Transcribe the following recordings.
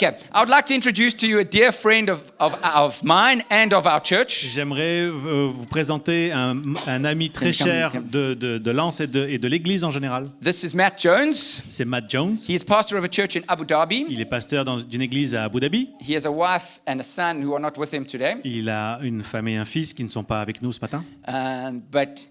Okay, I would like to introduce to you a dear friend of mine and of our church. J'aimerais vous présenter un ami très cher de Lens et de l'Église en général. This is Matt Jones. C'est Matt Jones. He is pastor of a church in Abu Dhabi. Il est pasteur d'une église à Abu Dhabi. He has a wife and a son who are not with him today. Il a une femme et un fils qui ne sont pas avec nous ce matin. But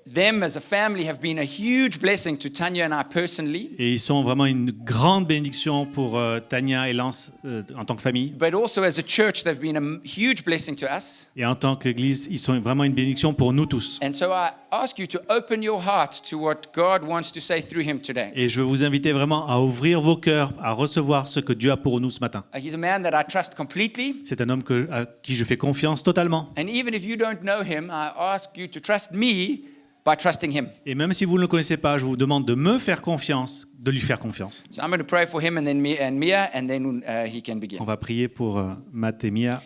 them as a family have been a huge blessing to Tanya and I personally. Et ils sont vraiment une grande bénédiction pour Tanya et Lens en tant que famille. But also as a church, they've been a huge blessing to us. Et en tant qu'Église, ils sont vraiment une bénédiction pour nous tous. And so I ask you to open your heart to what God wants to say through him today. Et je veux vous inviter vraiment à ouvrir vos cœurs, à recevoir ce que Dieu a pour nous ce matin. He's a man that I trust completely. C'est un homme à qui je fais confiance totalement. And even if you don't know him, I ask you to trust me by trusting him. Et même si vous ne le connaissez pas, je vous demande de me faire confiance, de lui faire confiance. So I'm going to pray for him and then Mia, and then he can begin. On va prier pour Matt et Mia.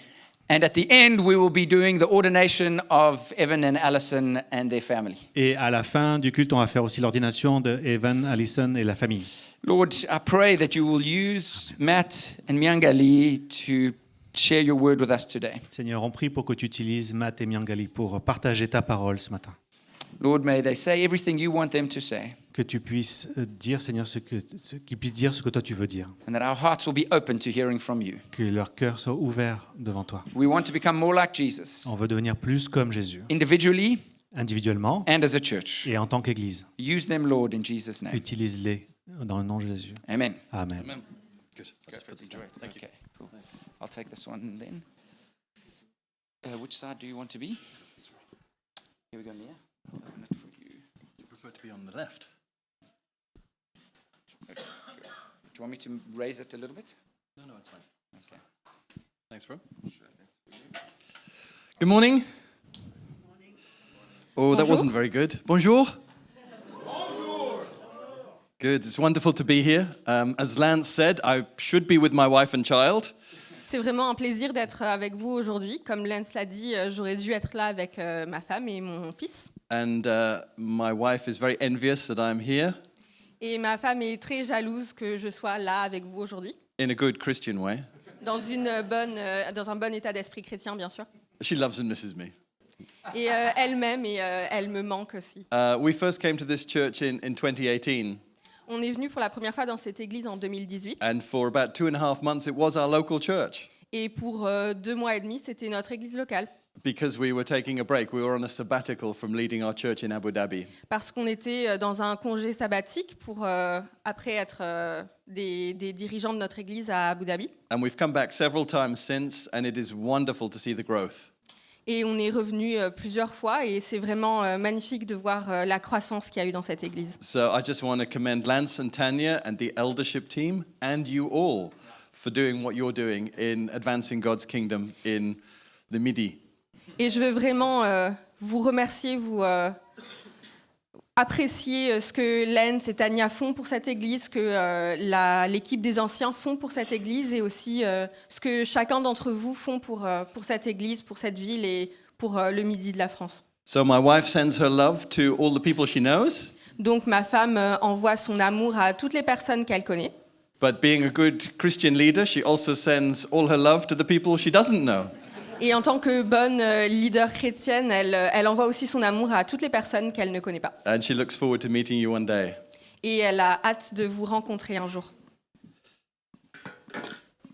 And at the end, we will be doing the ordination of Evan and Alison and their family. Et à la fin du culte, on va faire aussi l'ordination de Evan, Alison et la famille. Lord, I pray that you will use Matt and Miangali to share your word with us today. Seigneur, on prie pour que tu utilises Matt et Miangali pour partager ta parole ce matin. Lord, may they say everything you want them to say. Que tu puisses dire, Seigneur, qu'ils puissent dire ce que toi tu veux dire. And that our hearts will be open to hearing from you. Que leur cœur soit ouvert devant toi. We want to become more like Jesus. On veut devenir plus comme Jésus. Individually Individuellement and as a church. et en tant qu'Église. Use them, Lord, in Jesus' name. Utilise-les dans le nom de Jésus. Amen. Amen. Good. Thank you. Okay, cool. I'll take this one then. Which side do you want to be? Here we go, Mia. I'll open it for you. You prefer to be on the left? Okay, good. Do you want me to raise it a little bit? No, it's fine. Okay. Thanks, bro. Sure, that's for you. Good morning. Oh, that wasn't very good. Bonjour. Bonjour. Good. It's wonderful to be here. As Lance said, I should be with my wife and child. C'est vraiment un plaisir d'être avec vous aujourd'hui. Comme Lance l'a dit, j'aurais dû être là avec ma femme et mon fils. And my wife is very envious that I'm here Et ma femme est très jalouse que je sois là avec vous aujourd'hui, in a good Christian way. dans un bon état d'esprit chrétien, bien sûr. She loves and misses me. Et elle m'aime et elle me manque aussi. We first came to this church in 2018. On est venu pour la première fois dans cette église en 2018. And for about 2.5 months, it was our local church. Et pour 2 mois et demi, c'était notre église locale. Because we were taking a break. We were on a sabbatical from leading our church in Abu Dhabi. Parce qu'on était dans un congé sabbatique pour après être des dirigeants de notre église à Abu Dhabi. And we've come back several times since, and it is wonderful to see the growth. Et on est revenu plusieurs fois et c'est vraiment magnifique de voir la croissance qu'il y a eu dans cette église. So I just want to commend Lance and Tanya and the eldership team and you all for doing what you're doing in advancing God's kingdom in the Midi. Et je veux vraiment vous remercier, vous apprécier ce que Lance et Tanya font pour cette église, ce que l'équipe des anciens font pour cette église et aussi ce que chacun d'entre vous font pour cette église, pour cette ville et pour le Midi de la France. So my wife sends her love to all the people she knows. Donc ma femme envoie son amour à toutes les personnes qu'elle connaît. But being a good Christian leader, she also sends all her love to the people she doesn't know. Et en tant que bonne leader chrétienne, elle envoie aussi son amour à toutes les personnes qu'elle ne connaît pas. And she looks forward to meeting you one day. Et elle a hâte de vous rencontrer un jour.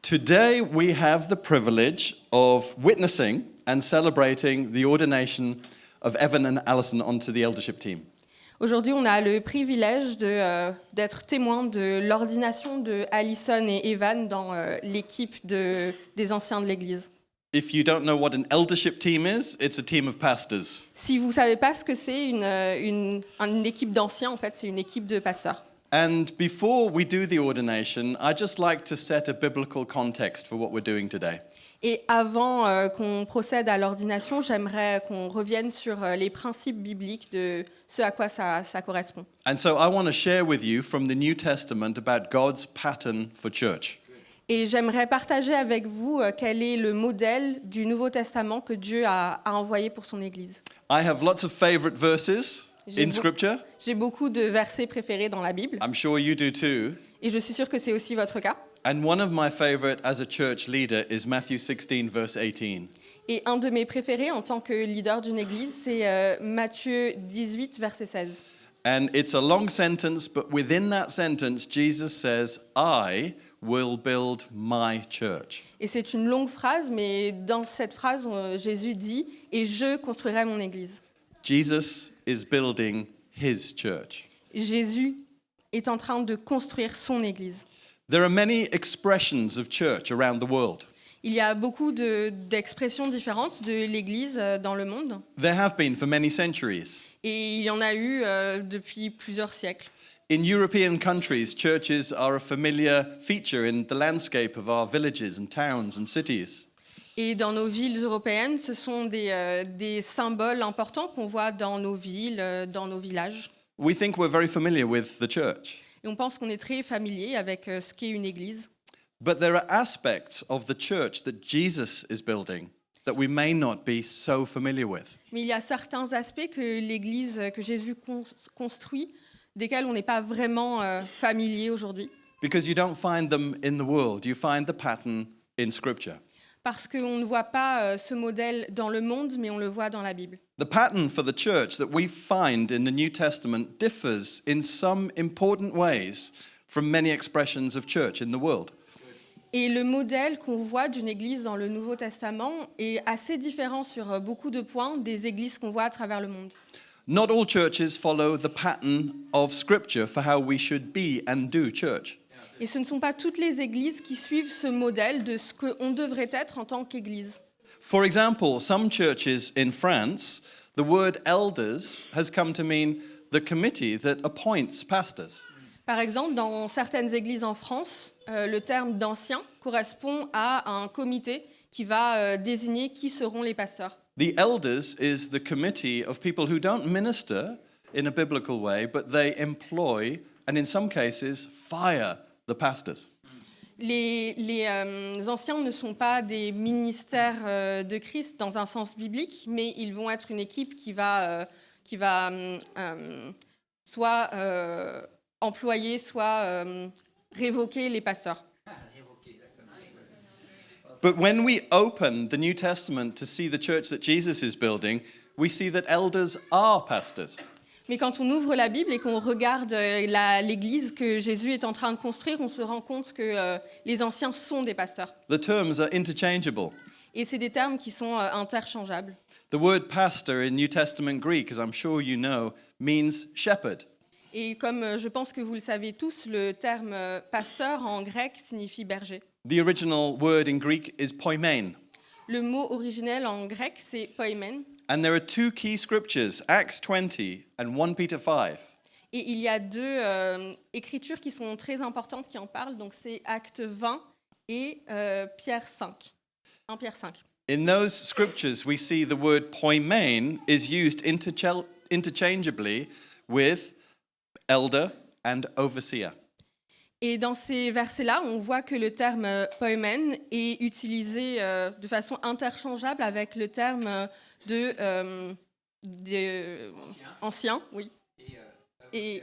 Today we have the privilege of witnessing and celebrating the ordination of Evan and Alison onto the eldership team. Aujourd'hui, on a le privilège d'être témoin de l'ordination de Alison et Evan dans l'équipe des anciens de l'Église. If you don't know what an eldership team is, it's a team of pastors. Si vous ne savez pas ce que c'est une équipe d'anciens, en fait, c'est une équipe de pasteurs. And before we do the ordination, I'd just like to set a biblical context for what we're doing today. Et avant qu'on procède à l'ordination, j'aimerais qu'on revienne sur les principes bibliques de ce à quoi ça correspond. And so I want to share with you from the New Testament about God's pattern for church. Et j'aimerais partager avec vous quel est le modèle du Nouveau Testament que Dieu a envoyé pour son Église. I have lots of favorite verses in Scripture. J'ai beaucoup de versets préférés dans la Bible. I'm sure you do too. Et je suis sûre que c'est aussi votre cas. And one of my favorite as a church leader is Matthew 16, verse 18. Et un de mes préférés en tant que leader d'une église, c'est Matthieu 18, verset 16. And it's a long sentence, but within that sentence, Jesus says, I will build my church. Et c'est une longue phrase, mais dans cette phrase, Jésus dit « Et je construirai mon église ». Jesus is building his church. Jésus est en train de construire son église. There are many expressions of church around the world. Il y a beaucoup d'expressions différentes de l'église dans le monde. There have been for many centuries. Et il y en a eu depuis plusieurs siècles. In European countries, churches are a familiar feature in the landscape of our villages and towns and cities. Et dans nos villes européennes, ce sont des symboles importants qu'on voit dans nos villes, dans nos villages. We think we're very familiar with the church. Et on pense qu'on est très familier avec ce qu'est une église. But there are aspects of the church that Jesus is building that we may not be so familiar with. Mais il y a certains aspects que l'église, que Jésus construit, desquels on n'est pas vraiment familier aujourd'hui. Because you don't find them in the world, you find the pattern in Scripture. Parce qu'on ne voit pas ce modèle dans le monde, mais on le voit dans la Bible. The pattern for the church that we find in the New Testament differs in some important ways from many expressions of church in the world. Et le modèle qu'on voit d'une église dans le Nouveau Testament est assez différent sur beaucoup de points des églises qu'on voit à travers le monde. Not all churches follow the pattern of Scripture for how we should be and do church. Et ce ne sont pas toutes les églises qui suivent ce modèle de ce qu'on devrait être en tant qu'église. For example, some churches in France, the word elders has come to mean the committee that appoints pastors. Par exemple, dans certaines églises en France, le terme d'ancien correspond à un comité qui va désigner qui seront les pasteurs. The elders is the committee of people who don't minister in a biblical way, but they employ and in some cases fire the pastors. Les anciens ne sont pas des ministères de Christ dans un sens biblique, mais ils vont être une équipe qui va soit employer, soit révoquer les pasteurs. But when we open the New Testament to see the church that Jesus is building, we see that elders are pastors. Mais quand on ouvre la Bible et qu'on regarde l'église que Jésus est en train de construire, on se rend compte que les anciens sont des pasteurs. The terms are interchangeable. Et c'est des termes qui sont interchangeables. The word pastor in New Testament Greek, as I'm sure you know, means shepherd. Et comme je pense que vous le savez tous, le terme pasteur en grec signifie berger. The original word in Greek is poimen. Le mot originel en grec, c'est poimen. And there are two key scriptures, Acts 20 and 1 Peter 5. Et il y a deux écritures qui sont très importantes qui en parlent, donc c'est Acte 20 et Pierre 5. 1 Pierre 5. In those scriptures, we see the word poimen is used interchangeably with elder and overseer. Et dans ces versets-là, on voit que le terme poimen est utilisé de façon interchangeable avec le terme ancien, oui. Et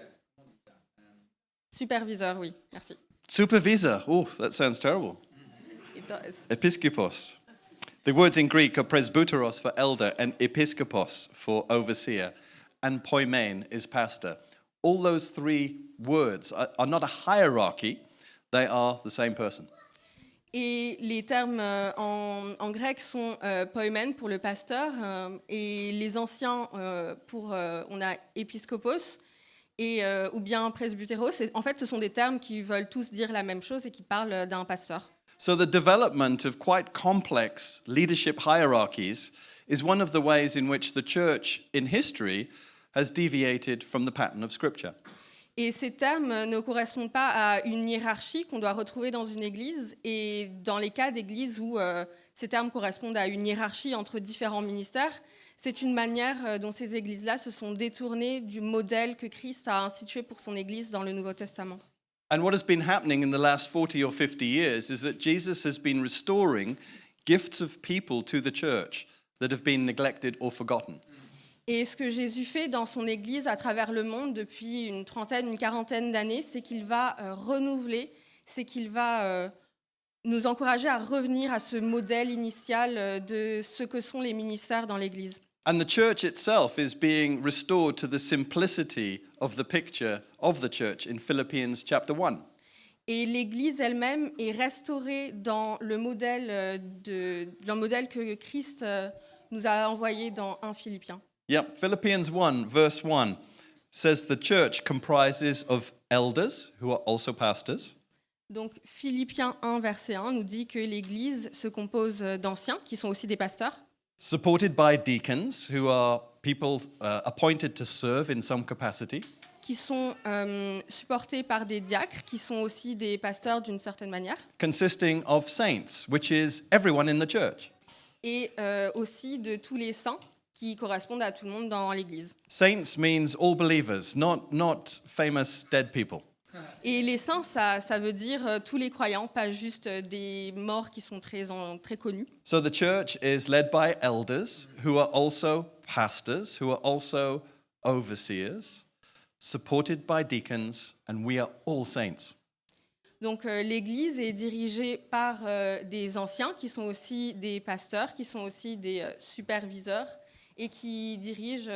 superviseur, oui, merci. Supervisor, oh, that sounds terrible. It does. Episkopos. The words in Greek are presbyteros for elder and episkopos for overseer, and poimen is pastor. All those three words are not a hierarchy, they are the same person. Et les termes en grec sont poimen pour le pasteur et les anciens on a épiscopos et ou bien presbyteros. En fait, ce sont des termes qui veulent tous dire la même chose et qui parlent d'un pasteur. So the development of quite complex leadership hierarchies is one of the ways in which the church in history has deviated from the pattern of Scripture. Et ces termes ne correspondent pas à une hiérarchie qu'on doit retrouver dans une église. Et dans les cas d'église où ces termes correspondent à une hiérarchie entre différents ministères, c'est une manière dont ces églises-là se sont détournées du modèle que Christ a institué pour son église dans le Nouveau Testament. And what has been happening in the last 40 or 50 years is that Jesus has been restoring gifts of people to the church that have been neglected or forgotten. Et ce que Jésus fait dans son Église à travers le monde depuis une trentaine, une quarantaine d'années, c'est qu'il va renouveler c'est qu'il va nous encourager à revenir à ce modèle initial de ce que sont les ministères dans l'Église. And the church itself is being restored to the simplicity of the picture of the church in Philippians chapter 1. Et l'Église elle-même est restaurée dans le modèle, que Christ nous a envoyé dans 1 Philippiens. Yeah, Philippians 1 verse 1 says the church comprises of elders who are also pastors. Donc Philippiens 1 verset 1 nous dit que l'Église se compose d'anciens qui sont aussi des pasteurs, Supported by deacons, who are people appointed to serve in some capacity. qui sont supportés par des diacres qui sont aussi des pasteurs d'une certaine manière, Consisting of saints, which is everyone in the church. et aussi de tous les saints qui correspondent à tout le monde dans l'Église. Saints means all believers, not famous dead people. Et les saints, ça veut dire tous les croyants, pas juste des morts qui sont très connus. So the church is led by elders who are also pastors, who are also overseers, supported by deacons, and we are all saints. Donc l'Église est dirigée par des anciens qui sont aussi des pasteurs, qui sont aussi des superviseurs et qui dirigent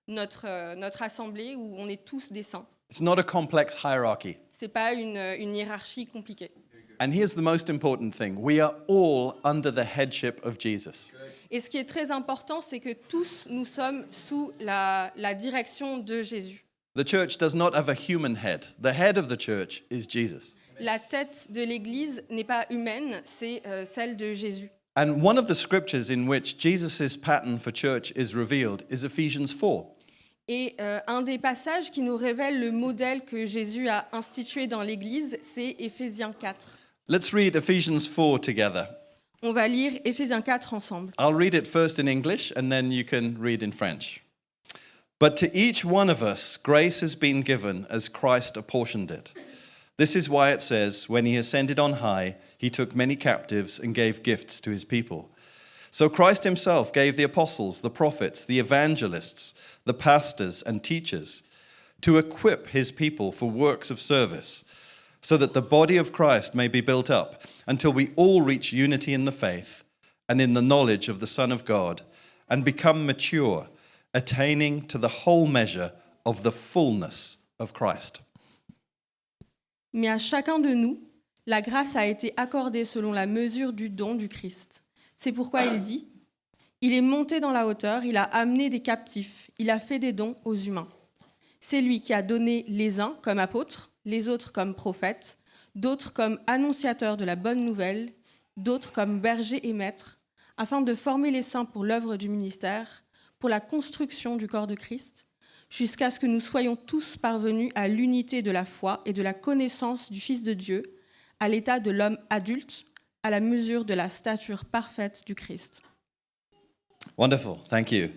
notre assemblée où on est tous des saints. It's not a complex hierarchy. C'est pas une hiérarchie compliquée. And here's the most important thing. We are all under the headship of Jesus. Et ce qui est très important, c'est que tous nous sommes sous la direction de Jésus. The church does not have a human head. The head of the church is Jesus. La tête de l'Église n'est pas humaine, c'est celle de Jésus. And one of the scriptures in which Jesus' pattern for church is revealed is Ephesians 4. Et un des passages qui nous révèle le modèle que Jésus a institué dans l'Église, c'est Éphésiens 4. Let's read Ephesians 4 together. On va lire Éphésiens 4 ensemble. I'll read it first in English and then you can read in French. But to each one of us, grace has been given as Christ apportioned it. This is why it says, when he ascended on high, he took many captives and gave gifts to his people. So Christ himself gave the apostles, the prophets, the evangelists, the pastors and teachers to equip his people for works of service, so that the body of Christ may be built up until we all reach unity in the faith and in the knowledge of the Son of God and become mature, attaining to the whole measure of the fullness of Christ. Mais à chacun de nous, la grâce a été accordée selon la mesure du don du Christ. C'est pourquoi il dit « Il est monté dans la hauteur, il a amené des captifs, il a fait des dons aux humains. C'est lui qui a donné les uns comme apôtres, les autres comme prophètes, d'autres comme annonciateurs de la bonne nouvelle, d'autres comme bergers et maîtres, afin de former les saints pour l'œuvre du ministère, pour la construction du corps de Christ, jusqu'à ce que nous soyons tous parvenus à l'unité de la foi et de la connaissance du Fils de Dieu, à l'état de l'homme adulte, à la mesure de la stature parfaite du Christ. » Wonderful, thank you.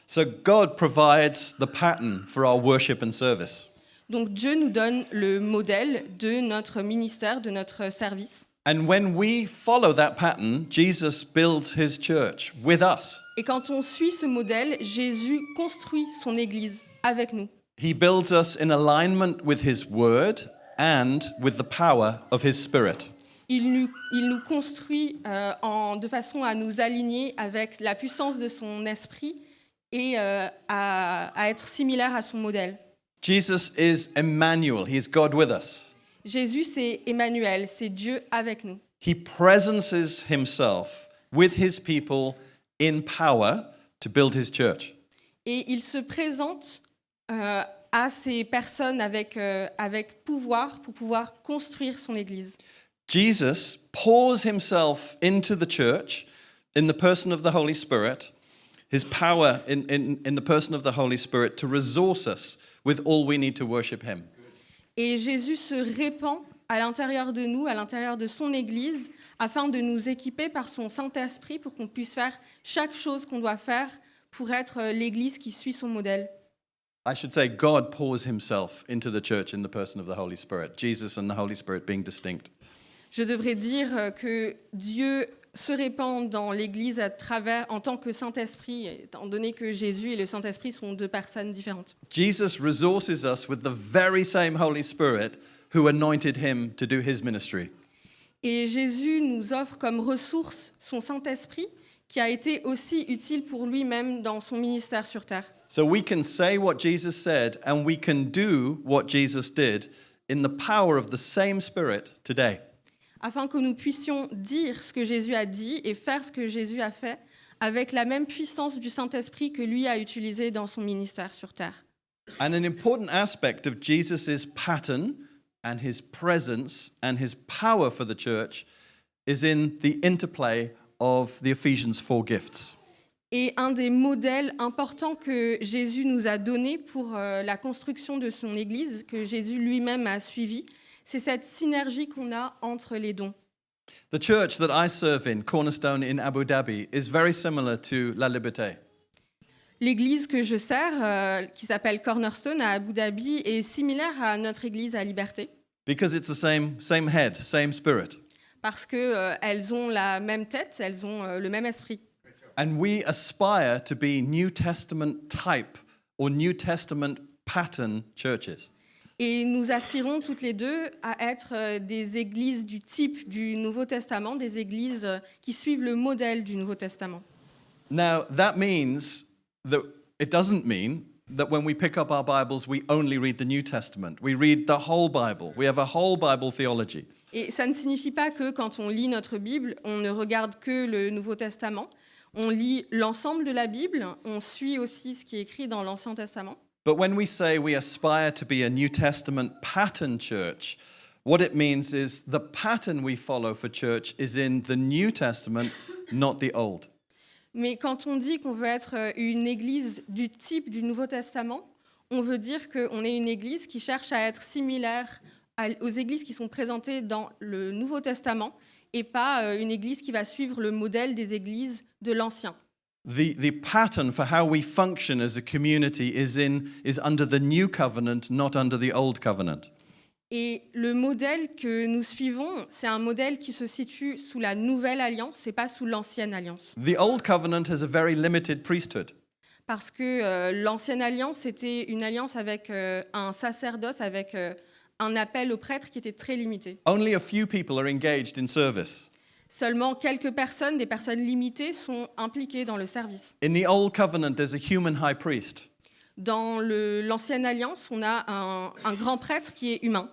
So God provides the pattern for our worship and service. Donc Dieu nous donne le modèle de notre ministère, de notre service. And when we follow that pattern, Jesus builds his church with us. Et quand on suit ce modèle, Jésus construit son Église avec nous. He builds us in alignment with his word and with the power of his spirit. Il nous construit de façon à nous aligner avec la puissance de son esprit et à être similaire à son modèle. Jesus is Emmanuel. He is God with us. Jésus, c'est Emmanuel, c'est Dieu avec nous. He presences himself with his people in power to build his church. Et il se présente à ces personnes avec pouvoir pour pouvoir construire son Église. Jesus pours himself into the church in the person of the Holy Spirit, his power in the person of the Holy Spirit to resource us with all we need to worship him. Et Jésus se répand à l'intérieur de nous, à l'intérieur de son Église, afin de nous équiper par son Saint-Esprit pour qu'on puisse faire chaque chose qu'on doit faire pour être l'Église qui suit son modèle. I should say God pours himself into the church in the person of the Holy Spirit, Jesus and the Holy Spirit being distinct. Je devrais dire que Dieu se répand dans l'Église en tant que Saint-Esprit, étant donné que Jésus et le Saint-Esprit sont deux personnes différentes. Jesus resources us with the very same Holy Spirit who anointed him to do his ministry. Et Jésus nous offre comme ressource son Saint-Esprit, qui a été aussi utile pour lui-même dans son ministère sur terre. So we can say what Jesus said and we can do what Jesus did in the power of the same Spirit today. Afin que nous puissions dire ce que Jésus a dit et faire ce que Jésus a fait avec la même puissance du Saint-Esprit que lui a utilisé dans son ministère sur terre. And an important aspect of Jesus' pattern and his presence and his power for the church is in the interplay of the Ephesians 4 gifts. Et un des modèles importants que Jésus nous a donné pour la construction de son Église, que Jésus lui-même a suivi, c'est cette synergie qu'on a entre les dons. The church that I serve in, Cornerstone in Abu Dhabi, is very similar to La Liberté. L'église que je sers, qui s'appelle Cornerstone à Abu Dhabi, est similaire à notre église à Liberté, Because it's the same head, same spirit. parce qu'elles ont la même tête, elles ont le même esprit. And we aspire to be New Testament type or New Testament pattern churches. Et nous aspirons toutes les deux à être des églises du type du Nouveau Testament, des églises qui suivent le modèle du Nouveau Testament. Now, that means that it doesn't mean that when we pick up our Bibles, we only read the New Testament. We read the whole Bible. We have a whole Bible theology. Et ça ne signifie pas que quand on lit notre Bible, on ne regarde que le Nouveau Testament. On lit l'ensemble de la Bible, on suit aussi ce qui est écrit dans l'Ancien Testament. But when we say we aspire to be a New Testament pattern church, what it means is the pattern we follow for church is in the New Testament, not the Old. Mais quand on dit qu'on veut être une église du type du Nouveau Testament, on veut dire qu'on est une église qui cherche à être similaire aux églises qui sont présentées dans le Nouveau Testament et pas une église qui va suivre le modèle des églises de l'Ancien. The pattern for how we function as a community is under the New Covenant, not under the Old Covenant. Et le modèle que nous suivons, c'est un modèle qui se situe sous la Nouvelle Alliance et pas sous l'Ancienne Alliance. The Old Covenant has a very limited priesthood. Parce que l'Ancienne Alliance, c'était une alliance avec un sacerdoce, avec un appel aux prêtres qui était très limité. Only a few people are engaged in service. Seulement quelques personnes, des personnes limitées, sont impliquées dans le service. In the Old Covenant, there's a human high priest. Dans l'Ancienne Alliance, on a un grand prêtre qui est humain.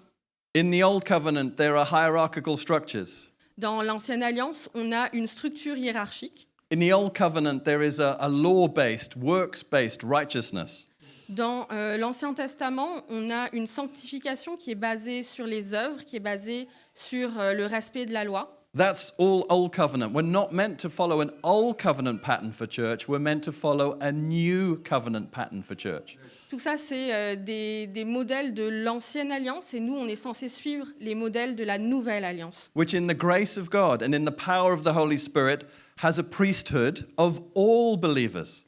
In the Old Covenant, there are hierarchical structures. Dans l'Ancienne Alliance, on a une structure hiérarchique. In the Old Covenant, there is a law-based, works-based righteousness. Dans l'Ancien Testament, on a une sanctification qui est basée sur les œuvres, qui est basée sur le respect de la loi. That's all Old Covenant. We're not meant to follow an Old Covenant pattern for church. We're meant to follow a New Covenant pattern for church. Tout ça, c'est des modèles de l'Ancienne Alliance et nous, on est censé suivre les modèles de la Nouvelle Alliance. Which in the grace of God and in the power of the Holy Spirit has a priesthood of all believers.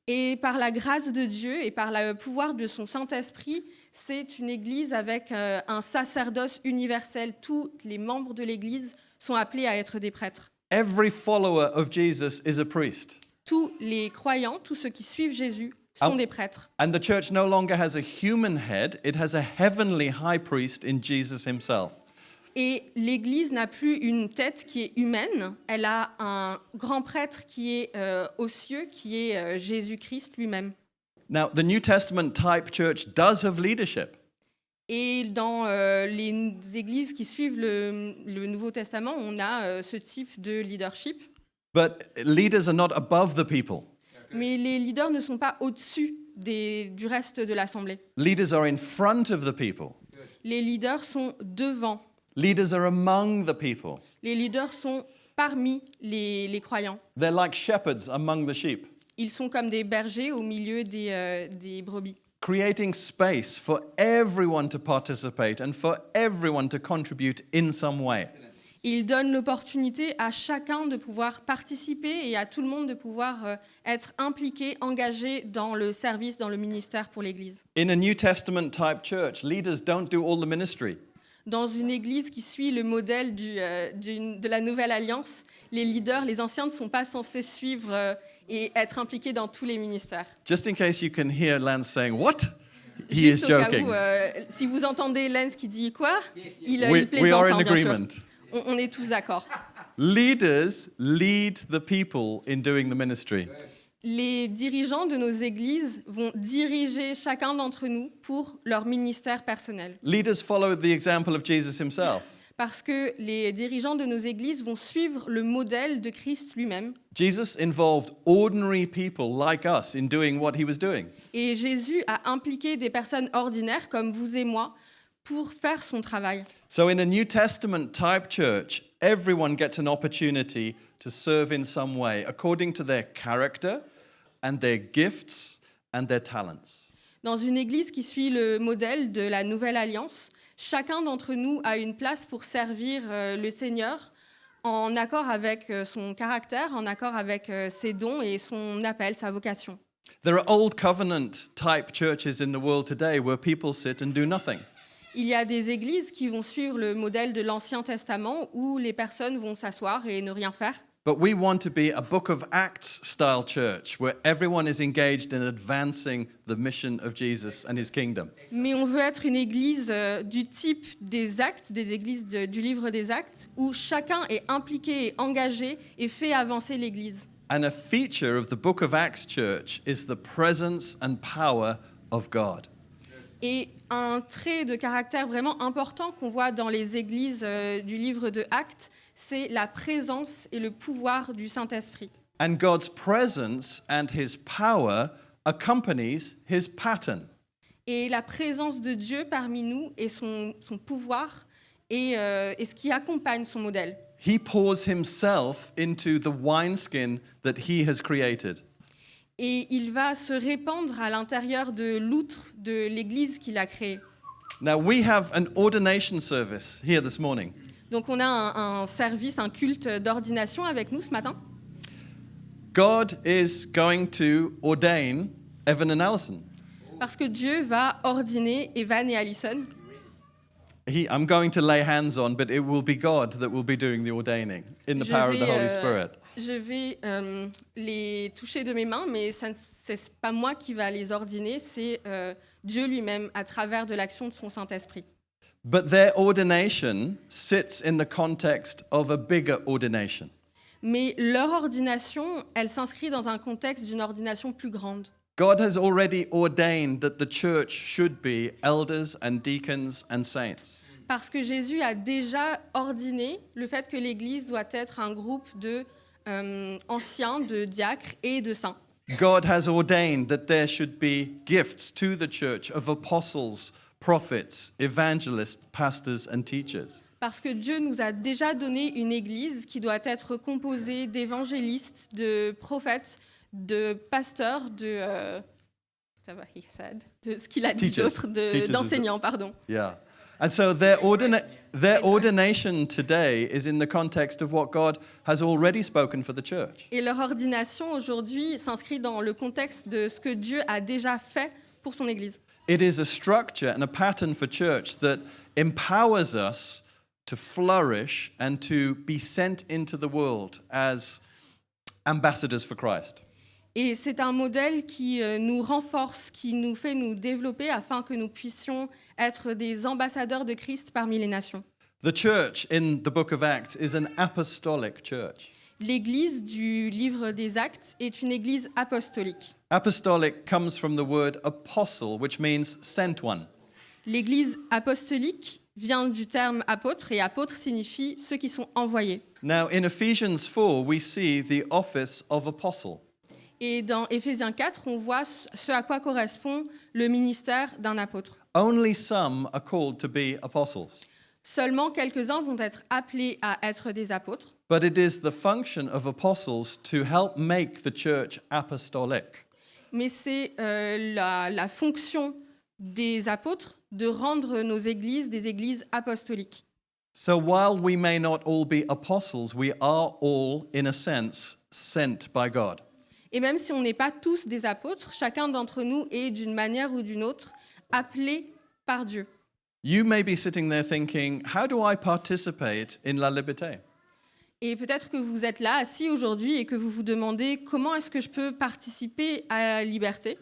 Et par la grâce de Dieu et par le pouvoir de son Saint-Esprit, c'est une église avec un sacerdoce universel. Tous les membres de l'église sont appelés à être des prêtres. Every follower of Jesus is a priest. Tous les croyants, tous ceux qui suivent Jésus, sont des prêtres. And the church no longer has a human head, it has a heavenly high priest in Jesus himself. Et l'Église n'a plus une tête qui est humaine, elle a un grand prêtre qui est aux cieux, qui est Jésus-Christ lui-même. Now, the New Testament type church does have leadership. Et dans les églises qui suivent le Nouveau Testament, on a ce type de leadership. But leaders are not above the people. Mais les leaders ne sont pas au-dessus du reste de l'Assemblée. Leaders are in front of the people. Les leaders sont devant. Leaders are among the people. Les leaders sont parmi les croyants. They're like shepherds among the sheep, Ils sont comme des bergers au milieu des brebis, creating space for everyone to participate and for everyone to contribute in some way. Ils donnent l'opportunité à chacun de pouvoir participer et à tout le monde de pouvoir être impliqué, engagé dans le service, dans le ministère pour l'Église. In a New Testament type church, leaders don't do all the ministry. Dans une Église qui suit le modèle de la Nouvelle Alliance, les leaders, les anciens ne sont pas censés suivre et être impliqués dans tous les ministères. Just in case you can hear Lance saying, "What?" He is Juste au cas joking. où, si vous entendez Lens qui dit quoi, il We are plaisante, in hein, bien sûr. agreement. On est tous d'accord. Leaders lead the people in doing the ministry. Les dirigeants de nos églises vont diriger chacun d'entre nous pour leur ministère personnel. Leaders follow the example of Jesus himself. Parce que les dirigeants de nos églises vont suivre le modèle de Christ lui-même. Jesus involved ordinary people like us in doing what he was doing. Et Jésus a impliqué des personnes ordinaires comme vous et moi pour faire son travail. So in a New Testament type church, everyone gets an opportunity to serve in some way according to their character and their gifts and their talents. Dans une église qui suit le modèle de la Nouvelle Alliance, chacun d'entre nous a une place pour servir le Seigneur en accord avec son caractère, en accord avec ses dons et son appel, sa vocation. There are old covenant type churches in the world today where people sit and do nothing. Il y a des églises qui vont suivre le modèle de l'Ancien Testament où les personnes vont s'asseoir et ne rien faire. But we want to be a Book of Acts style church where everyone is engaged in advancing the mission of Jesus and his kingdom. Mais on veut être une église du type des Actes, des églises du livre des Actes, où chacun est impliqué et engagé et fait avancer l'église. And a feature of the Book of Acts church is the presence and power of God. Et un trait de caractère vraiment important qu'on voit dans les églises du livre de Actes, c'est la présence et le pouvoir du Saint-Esprit. And God's presence and his power accompanies his pattern. Et la présence de Dieu parmi nous et son pouvoir est ce qui accompagne son modèle. He pours himself into the wineskin that he has created. Et il va se répandre à l'intérieur de l'outre de l'Église qu'il a créée. Now, we have an ordination service here this morning. Donc on a un service, un culte d'ordination avec nous ce matin. God is going to ordain Evan and Alison. Parce que Dieu va ordonner Evan et Alison. I'm going to lay hands on, but it will be God that will be doing the ordaining in the power of the Holy Spirit. Je vais les toucher de mes mains, mais ce n'est pas moi qui va les ordonner, c'est Dieu lui-même à travers de l'action de son Saint-Esprit. But their ordination sits in the context of a bigger ordination. Mais leur ordination, elle s'inscrit dans un contexte d'une ordination plus grande. God has already ordained that the church should be elders and deacons and saints. Parce que Jésus a déjà ordonné le fait que l'Église doit être un groupe de anciens, de diacres et de saints. God has ordained that there should be gifts to the church of apostles, prophets, evangelists, pastors and teachers. Parce que Dieu nous a déjà donné une Église qui doit être composée d'évangélistes, de prophètes, de pasteurs, de ce qu'il a dit Teachers. d'autre, Teachers d'enseignants, pardon. Yeah. And so their ordination today is in the context of what God has already spoken for the church. Et leur ordination aujourd'hui s'inscrit dans le contexte de ce que Dieu a déjà fait pour son Église. It is a structure and a pattern for church that empowers us to flourish and to be sent into the world as ambassadors for Christ. Et c'est un modèle qui nous renforce, qui nous fait nous développer afin que nous puissions être des ambassadeurs de Christ parmi les nations. The church in the book of Acts is an apostolic church. L'Église du livre des Actes est une Église apostolique. Apostolic comes from the word apostle, which means sent one. L'Église apostolique vient du terme apôtre, et apôtre signifie ceux qui sont envoyés. Now, in Ephesians 4, we see the office of apostle. Et dans Éphésiens 4, on voit ce à quoi correspond le ministère d'un apôtre. Only some are called to be apostles. Seulement quelques-uns vont être appelés à être des apôtres, But it is the function of apostles to help make the church apostolic. mais c'est la fonction des apôtres de rendre nos églises des églises apostoliques. So while we may not all be apostles, we are all, in a sense, sent by God. Et même si on n'est pas tous des apôtres, chacun d'entre nous est d'une manière ou d'une autre appelé par Dieu. You may be sitting there thinking, how do I participate in La Liberté? Et peut-être que vous êtes là, assis aujourd'hui, et que vous vous demandez comment est-ce que je peux participer à la liberté.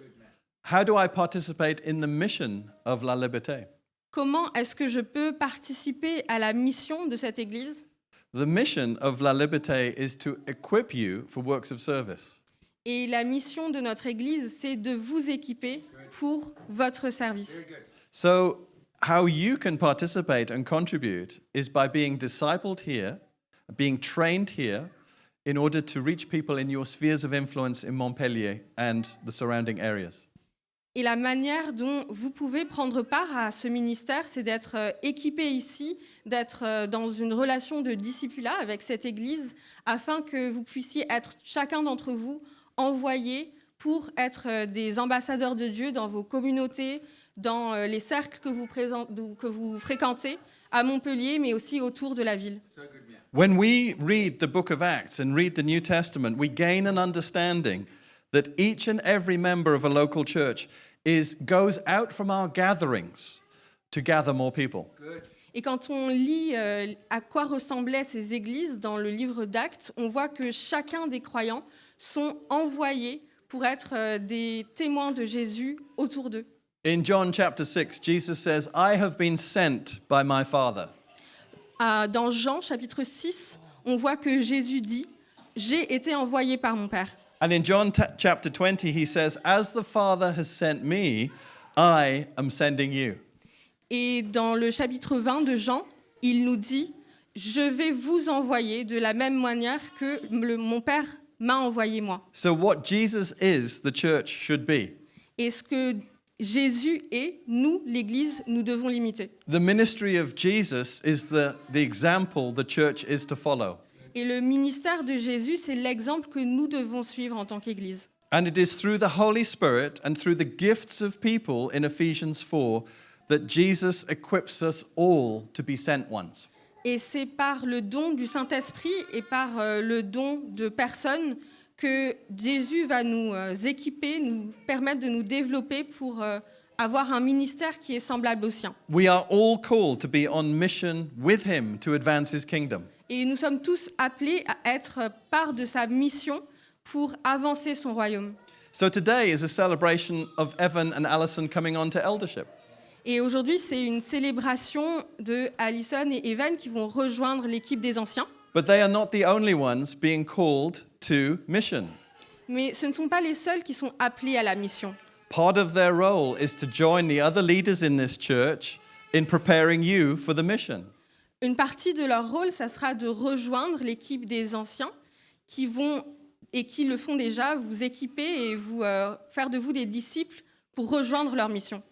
how do I participate in the mission of La Liberté? Comment est-ce que je peux participer à la mission de cette Église? The mission of La Liberté is to equip you for works of service. Et la mission de notre Église, c'est de vous équiper pour votre service. So, how you can participate and contribute is by being discipled here, being trained here, in order to reach people in your spheres of influence in Montpellier and the surrounding areas. Et la manière dont vous pouvez prendre part à ce ministère, c'est d'être équipé ici, d'être dans une relation de discipulat avec cette Église, afin que vous puissiez être, chacun d'entre vous, envoyés pour être des ambassadeurs de Dieu dans vos communautés, dans les cercles que vous fréquentez à Montpellier, mais aussi autour de la ville. When we read the book of Acts and read the New Testament, we gain an understanding that each and every member of a local church goes out from our gatherings to gather more people. Et quand on lit à quoi ressemblaient ces églises dans le livre d'Actes, on voit que chacun des croyants sont envoyés pour être des témoins de Jésus autour d'eux. In John chapter 6, Jesus says, I have been sent by my Father. Dans Jean chapitre 6, on voit que Jésus dit « J'ai été envoyé par mon Père ». And in John chapter 20, he says, as the Father has sent me, I am sending you. Et dans le chapitre 20 de Jean, il nous dit « Je vais vous envoyer de la même manière que mon Père m'a envoyé moi ». So what Jesus is, the church should be. Et ce que Jésus est, nous, l'Église, nous devons l'imiter. The ministry of Jesus is the example the church is to follow. Et le ministère de Jésus, c'est l'exemple que nous devons suivre en tant qu'Église. And it is through the Holy Spirit and through the gifts of people in Ephesians 4 that Jesus equips us all to be sent ones. Et c'est par le don du Saint-Esprit et par le don de personnes que Jésus va nous équiper, nous permettre de nous développer pour avoir un ministère qui est semblable au sien. We are all called to be on mission with him to advance his kingdom. Et nous sommes tous appelés à être part de sa mission pour avancer son royaume. So today is a celebration of Evan and Alison coming on to eldership. Et aujourd'hui, c'est une célébration de Alison et Evan qui vont rejoindre l'équipe des anciens. But they are not the only ones being called to mission. Mais ce ne sont pas les seuls qui sont appelés à la mission. Part of their role is to join the other leaders in this church in preparing you for the mission. Une partie de leur rôle, ça sera de rejoindre l'équipe des anciens qui vont, et qui le font déjà, vous équiper et vous faire de vous des disciples pour rejoindre leur mission.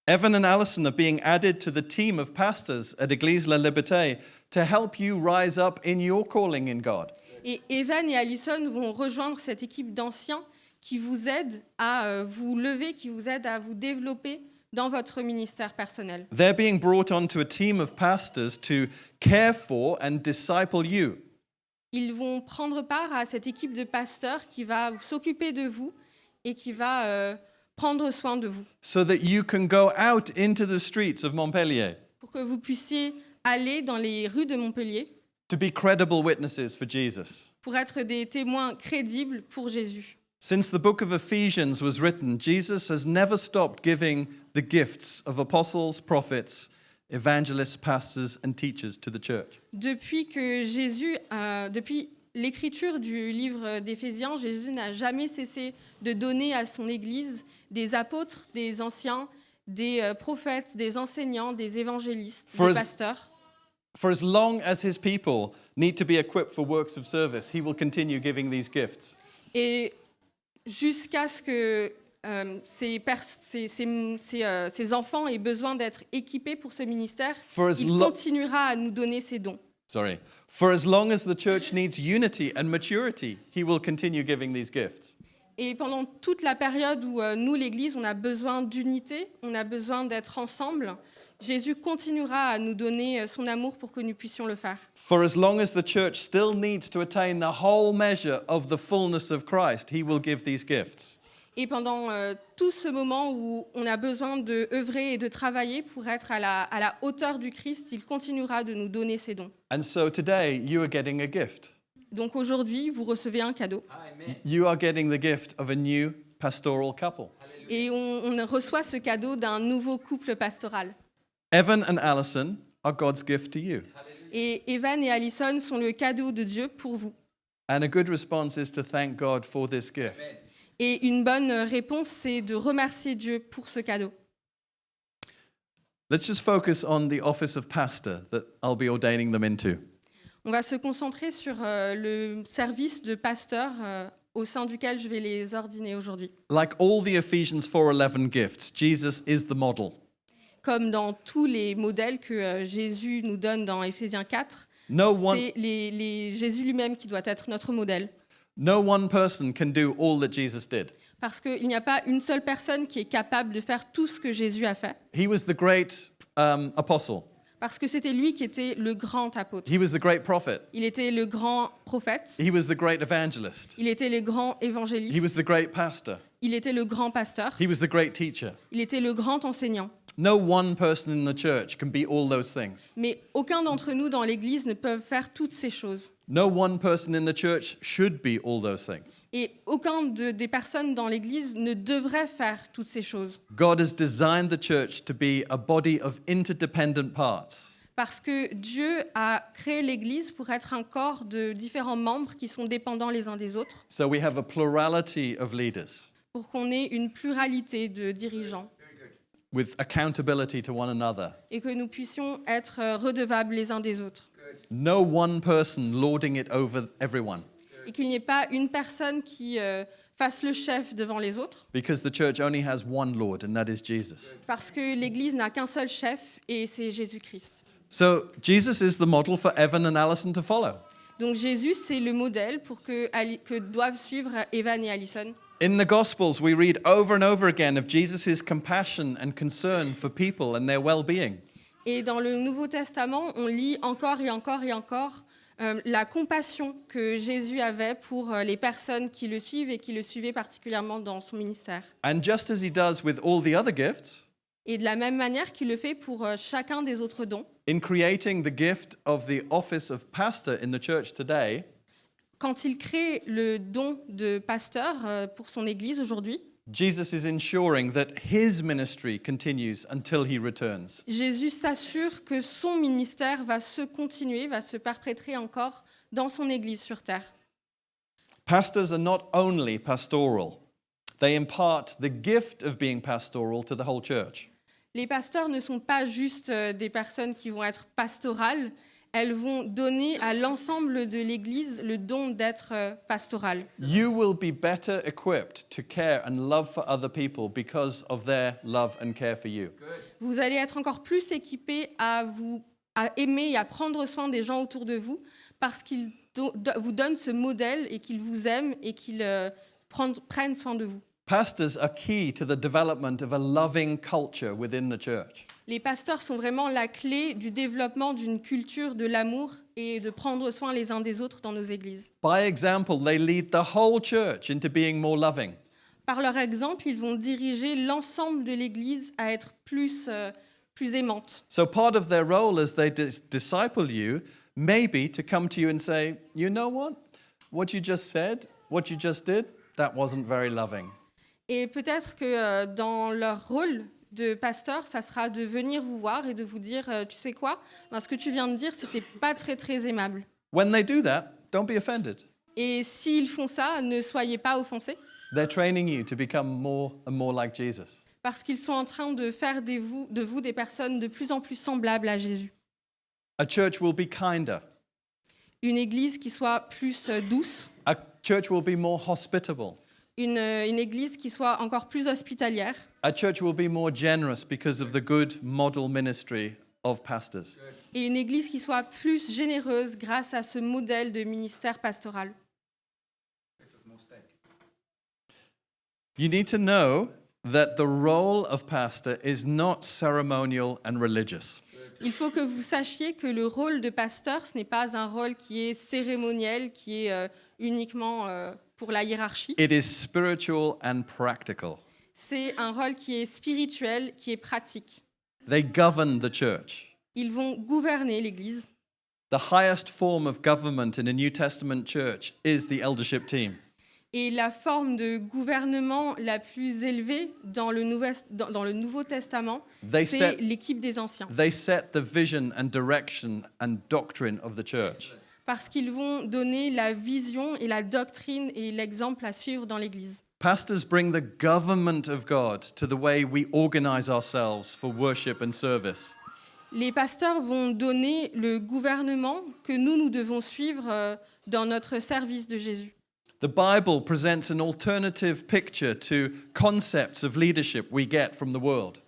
Evan and Alison are being added to the team of pastors at Église La Liberté to help you rise up in your calling in God. Et Evan et Alison vont rejoindre cette équipe d'anciens qui vous aide à vous lever, qui vous aide à vous développer dans votre ministère personnel. They're being brought onto a team of pastors to care for and disciple you. Ils vont prendre part à cette équipe de pasteurs qui va s'occuper de vous et qui va prendre soin de vous. So that you can go out into the streets of Montpellier Pour que vous puissiez aller dans les rues de Montpellier to be credible witnesses for Jesus. pour être des témoins crédibles pour Jésus. Since the book of Ephesians was written, Jesus has never stopped giving the gifts of apostles, prophets, evangelists, pastors, and teachers to the church. Depuis l'écriture du livre d'Éphésiens, Jésus n'a jamais cessé de donner à son Église des apôtres, des anciens, des prophètes, des enseignants, des évangélistes, des pasteurs. For as long as his people need to be equipped for works of service, he will continue giving these gifts. Et jusqu'à ce que ces enfants aient besoin d'être équipés pour ce ministère, il continuera à nous donner ces dons. For as long as the church needs unity and maturity, he will continue giving these gifts. Et pendant toute la période où nous, l'Église, on a besoin d'unité, on a besoin d'être ensemble, Jésus continuera à nous donner son amour pour que nous puissions le faire. For as long as the church still needs to attain the whole measure of the fullness of Christ, he will give these gifts. Et pendant tout ce moment où on a besoin d'œuvrer et de travailler pour être à la hauteur du Christ, il continuera de nous donner ses dons. And so today you are getting a gift. Donc aujourd'hui, vous recevez un cadeau. You are getting the gift of a new pastoral couple. Et on reçoit ce cadeau d'un nouveau couple pastoral. Evan and Alison are God's gift to you. Et Evan et Alison sont le cadeau de Dieu pour vous. And a good response is to thank God for this gift. Et une bonne réponse, c'est de remercier Dieu pour ce cadeau. Let's just focus on the office of pastor that I'll be ordaining them into. On va se concentrer sur le service de pasteur au sein duquel je vais les ordonner aujourd'hui. Like all the Ephesians 4:11 gifts, Jesus is the model. Comme dans tous les modèles que Jésus nous donne dans Éphésiens 4, c'est Jésus lui-même qui doit être notre modèle. No one person can do all that Jesus did. Parce qu'il n'y a pas une seule personne qui est capable de faire tout ce que Jésus a fait. He was the great apostle. Parce que c'était lui qui était le grand apôtre. He was the great prophet. Il était le grand prophète. He was the great evangelist. Il était le grand He évangéliste. was the great pastor. Il était le grand pasteur. He was the great teacher. Il était le grand enseignant. No one person in the church can be all those things. Mais aucun d'entre nous dans l'Église ne peut faire toutes ces choses. No one person in the church should be all those things. Et aucun des personnes dans l'Église ne devrait faire toutes ces choses. God has designed the church to be a body of interdependent parts. Parce que Dieu a créé l'Église pour être un corps de différents membres qui sont dépendants les uns des autres, So we have a plurality of leaders pour qu'on ait une pluralité de dirigeants with accountability to one another. et que nous puissions être redevables les uns des autres. No one person lording it over everyone, Et qu'il n'y ait pas une personne qui fasse le chef devant les autres, because the church only has one Lord, and that is Jesus. parce que l'Église n'a qu'un seul chef et c'est Jésus-Christ. So Jesus is the model for Evan and Alison to follow. Donc Jésus, c'est le modèle pour que doivent suivre Evan et Alison. In the Gospels, we read over and over again of Jesus' compassion and concern for people and their well-being. Et dans le Nouveau Testament, on lit encore et encore et encore la compassion que Jésus avait pour les personnes qui le suivent et qui le suivaient particulièrement dans son ministère. And just as he does with all the other gifts, Et de la même manière qu'il le fait pour chacun des autres dons, in creating the gift of the office of pastor in the church today, quand il crée le don de pasteur pour son Église aujourd'hui, Jesus is ensuring that his ministry continues until he returns. Jésus s'assure que son ministère va se continuer, va se perpétrer encore dans son Église sur terre. Pastors are not only pastoral, they impart the gift of being pastoral to the whole church. Les pasteurs ne sont pas juste des personnes qui vont être pastorales, elles vont donner à l'ensemble de l'Église le don d'être pastorales. You will be better equipped to care and love for other people because of their love and care for you. Vous allez être encore plus équipés à aimer et à prendre soin des gens autour de vous parce qu'ils vous donnent ce modèle et qu'ils vous aiment et qu'ils prennent soin de vous. Pastors are key to the development of a loving culture within the church. Les pasteurs sont vraiment la clé du développement d'une culture de l'amour et de prendre soin les uns des autres dans nos églises. By example, they lead the whole church into being more loving. Par leur exemple, ils vont diriger l'ensemble de l'Église à être plus aimante. So part of their role as they disciple you may be to come to you and say, you know what you just said, what you just did, that wasn't very loving. Et peut-être que dans leur rôle de pasteur, ça sera de venir vous voir et de vous dire, tu sais quoi, ce que tu viens de dire, c'était pas très très aimable. When they do that, don't be offended. Et s'ils font ça, ne soyez pas offensés, They're training you to become more and more like Jesus. parce qu'ils sont en train de faire de vous des personnes de plus en plus semblables à Jésus. A church will be kinder. Une église qui soit plus douce, A church will be more hospitable. une église qui soit encore plus hospitalière, A church will be more generous because of the good model ministry of pastors. et une église qui soit plus généreuse grâce à ce modèle de ministère pastoral. You need to know that the role of pastor is not ceremonial and religious. Il faut que vous sachiez que le rôle de pasteur, ce n'est pas un rôle qui est cérémoniel, qui est uniquement pour la hiérarchie. It is spiritual and practical. C'est un rôle qui est spirituel, qui est pratique. They govern the church. Ils vont gouverner l'Église. The highest form of government in a New Testament church is the eldership team. Et la forme de gouvernement la plus élevée dans le Nouveau Testament, They c'est set- l'équipe des anciens. They set the vision and direction and doctrine of the church. Parce qu'ils vont donner la vision et la doctrine et l'exemple à suivre dans l'Église. Pastors bring the government of God to the way we organize ourselves for worship and service. Les pasteurs vont donner le gouvernement que nous devons suivre dans notre service de Jésus. The Bible presents an alternative picture to concepts of leadership we get from the world.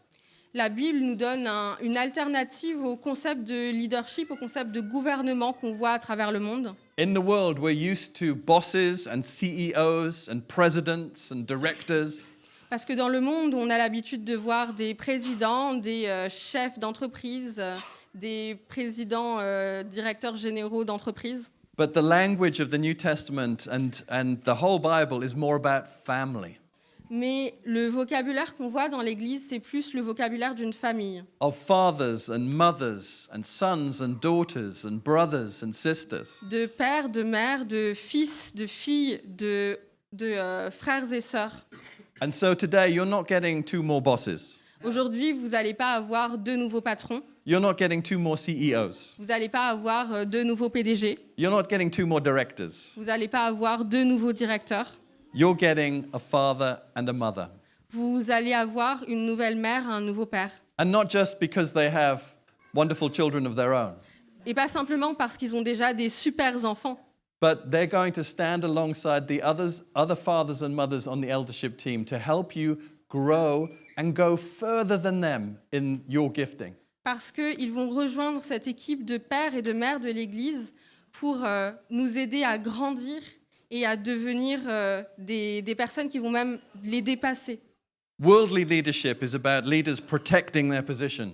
La Bible nous donne une alternative au concept de leadership, au concept de gouvernement qu'on voit à travers le monde. In the world, we're used to bosses and CEOs and presidents and directors. Parce que dans le monde, on a l'habitude de voir des présidents, des chefs d'entreprise, des présidents, directeurs généraux d'entreprise. But the language of the New Testament and the whole Bible is more about family, Mais le vocabulaire qu'on voit dans l'Église, c'est plus le vocabulaire d'une famille, of fathers and mothers and sons and daughters and brothers and sisters. de pères, de mères, de fils, de filles, de frères et sœurs. And so today, you're not getting two more bosses. Aujourd'hui, vous n'allez pas avoir 2 nouveaux patrons, You're not getting two more CEOs. vous n'allez pas avoir 2 nouveaux PDG, You're not getting two more directors. vous n'allez pas avoir 2 nouveaux directeurs. You're getting a father and a mother. Vous allez avoir une nouvelle mère, un nouveau père. And not just because they have wonderful children of their own, Et pas simplement parce qu'ils ont déjà des super enfants, but they're going to stand alongside the other fathers and mothers on the eldership team to help you grow and go further than them in your gifting. parce qu'ils vont rejoindre cette équipe de pères et de mères de l'Église pour nous aider à grandir et à devenir des personnes qui vont même les dépasser. Worldly leadership is about leaders protecting their position.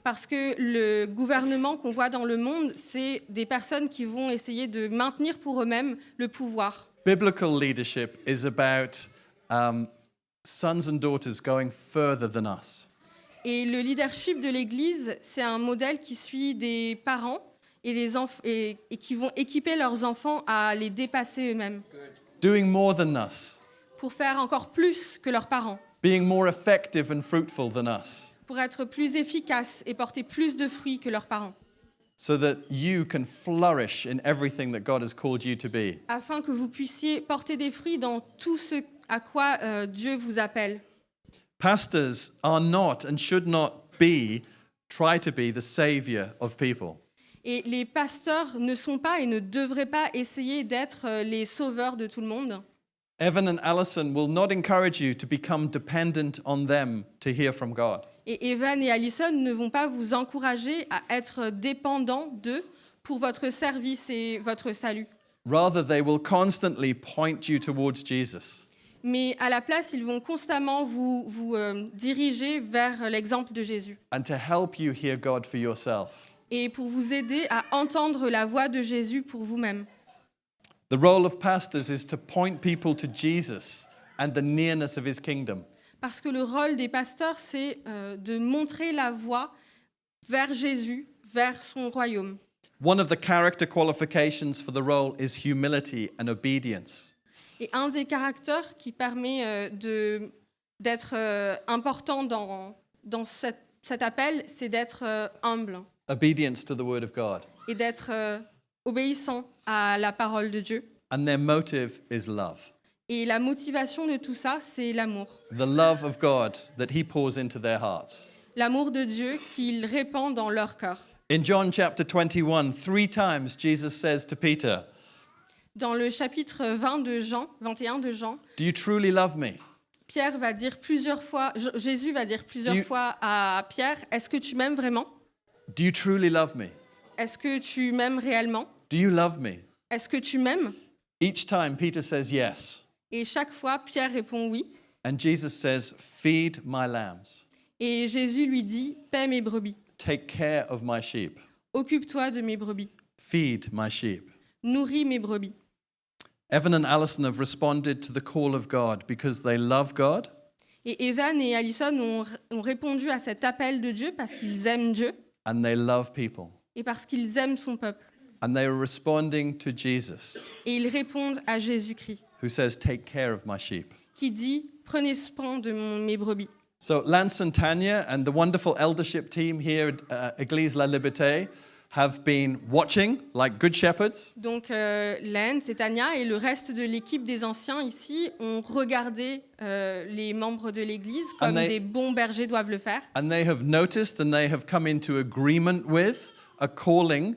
Parce que le gouvernement qu'on voit dans le monde, c'est des personnes qui vont essayer de maintenir pour eux-mêmes le pouvoir. Biblical leadership is about sons and daughters going further than us. Et le leadership de l'Église, c'est un modèle qui suit des parents et qui vont équiper leurs enfants à les dépasser eux-mêmes, Doing more than us, pour faire encore plus que leurs parents, being more effective and fruitful than us, pour être plus efficaces et porter plus de fruits que leurs parents, so that you can flourish in everything that God has called you to be. afin que vous puissiez porter des fruits dans tout ce à quoi Dieu vous appelle. Pastors are not and should not try to be the savior of people. Et les pasteurs ne sont pas et ne devraient pas essayer d'être les sauveurs de tout le monde. Evan and Alison will not encourage you to become dependent on them to hear from God. Et Evan et Alison ne vont pas vous encourager à être dépendants d'eux pour votre service et votre salut. Rather, they will constantly point you towards Jesus. Mais à la place, ils vont constamment vous diriger vers l'exemple de Jésus. And to help you hear God for yourself. Et pour vous aider à entendre la voix de Jésus pour vous-même. The role of pastors is to point people to Jesus and the nearness of his kingdom. Parce que le rôle des pasteurs, c'est de montrer la voie vers Jésus, vers son royaume. One of the character qualifications for the role is humility and obedience. Et un des caractères qui permet d'être important dans cet appel, c'est d'être humble Obedience to the word of God. et d'être obéissant à la parole de Dieu. And their motive is love. Et la motivation de tout ça, c'est l'amour. The love of God that he pours into their hearts. L'amour de Dieu qu'il répand dans leur cœur. In John chapter 21, 3 times Jesus says to Peter, Dans le chapitre 21 de Jean, "Do you truly love me?" Pierre va dire plusieurs fois, Jésus va dire plusieurs fois à Pierre, est-ce que tu m'aimes vraiment? Do you truly love me? Est-ce que tu m'aimes réellement? Do you love me? Est-ce que tu m'aimes? Each time Peter says yes. Et chaque fois, Pierre répond oui. And Jesus says, "Feed my lambs. Et Jésus lui dit, paie mes brebis, Take care of my sheep. occupe-toi de mes brebis, Feed my sheep." nourris mes brebis. Evan and Alison have responded to the call of God because they love God Et Evan et Alison ont répondu à cet appel de Dieu parce qu'ils aiment Dieu and they love people. et parce qu'ils aiment son peuple. And they are responding to Jesus, Et ils répondent à Jésus-Christ, who says, "Take care of my sheep." qui dit « Prenez soin de mes brebis ». So Lance and Tanya and the wonderful eldership team here at Église La Liberté have been watching like good shepherds. Donc Lance et Tania et le reste de l'équipe des anciens ici ont regardé les membres de l'Église comme des bons bergers doivent le faire. And they have noticed and they have come into agreement with a calling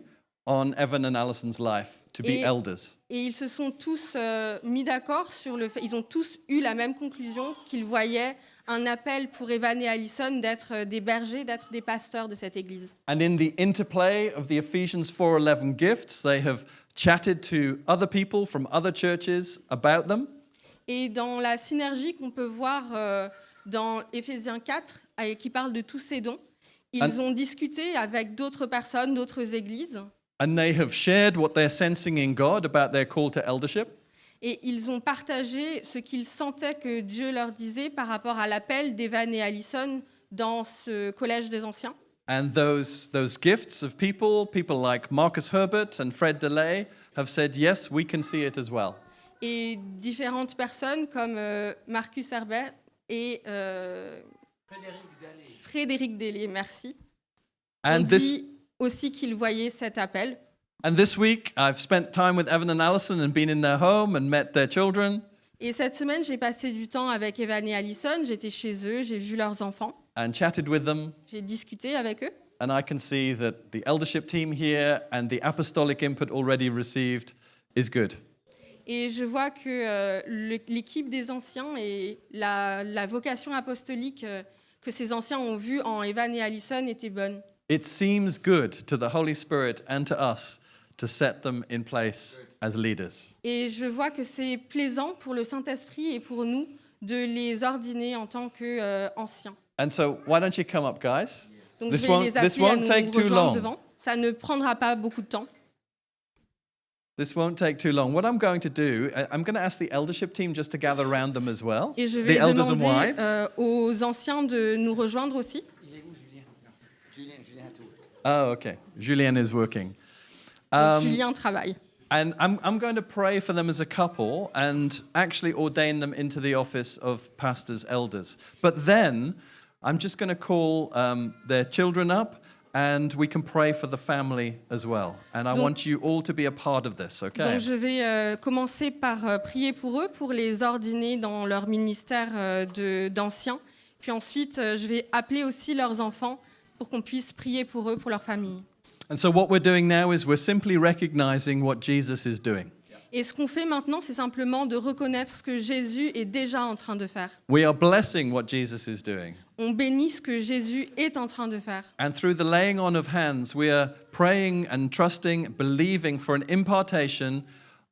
on Evan and Alison's life to be elders. Et ils se sont tous mis d'accord sur le fait, ils ont tous eu la même conclusion qu'ils voyaient un appel pour Evan et Alison d'être des bergers, d'être des pasteurs de cette église. And in the interplay of the Ephesians 4:11 gifts, they have chatted to other people from other churches about them. Et dans la synergie qu'on peut voir dans Éphésiens 4, qui parle de tous ces dons, ils ont discuté avec d'autres personnes, d'autres églises. And they have shared what they're sensing in God about their call to eldership. Et ils ont partagé ce qu'ils sentaient que Dieu leur disait par rapport à l'appel d'Evan et Alison dans ce collège des anciens. And those gifts of people like Marcus Herbert and Fred DeLay, have said, yes, we can see it as well. Et différentes personnes comme Marcus Herbert et Frédéric Délé, merci, ont dit aussi qu'ils voyaient cet appel. And this week, I've spent time with Evan and Alison and been in their home and met their children. Et cette semaine, j'ai passé du temps avec Evan et Alison. J'étais chez eux, j'ai vu leurs enfants. And chatted with them. J'ai discuté avec eux. And I can see that the eldership team here and the apostolic input already received is good. Et je vois que l'équipe des anciens et la vocation apostolique que ces anciens ont vue en Evan et Alison était bonne. It seems good to the Holy Spirit and to us to set them in place as leaders. Et je vois que c'est plaisant pour le Saint-Esprit et pour nous de les ordiner en tant qu'anciens. And so, why don't you come up, guys? Donc je vais les appeler à nous rejoindre devant. Ça ne prendra pas beaucoup de temps. This won't take too long. What I'm going to do, I'm going to ask the eldership team just to gather around them as well. Et je vais the elders and demander wives. Aux anciens de nous rejoindre aussi. Oh, okay. Julien is working. Donc, Julien travaille. And I'm going to pray for them as a couple and actually ordain them into the office of pastors, elders. But then I'm just going to call their children up and we can pray for the family as well. And I want you all to be a part of this, okay? Donc je vais commencer par prier pour eux, pour les ordiner dans leur ministère d'anciens. Puis ensuite, je vais appeler aussi leurs enfants pour qu'on puisse prier pour eux, pour leur famille. And so what we're doing now is we're simply recognizing what Jesus is doing. Et ce qu'on fait maintenant, c'est simplement de reconnaître ce que Jésus est déjà en train de faire. We are blessing what Jesus is doing. On bénit ce que Jésus est en train de faire. And through the laying on of hands, we are praying and trusting, believing for an impartation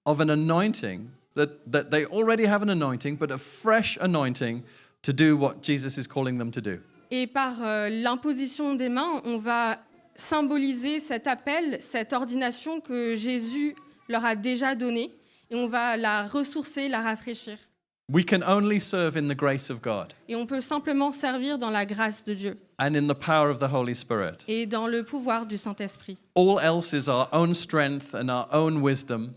of an anointing, that they already have an anointing, but a fresh anointing to do what Jesus is calling them to do. Et par l'imposition des mains, on va symboliser cet appel, cette ordination que Jésus leur a déjà donnée, et on va la ressourcer, la rafraîchir. We can only serve in the grace of God Et on peut simplement servir dans la grâce de Dieu and in the power of the Holy Spirit. et dans le pouvoir du Saint-Esprit. All else is our own strength and our own wisdom.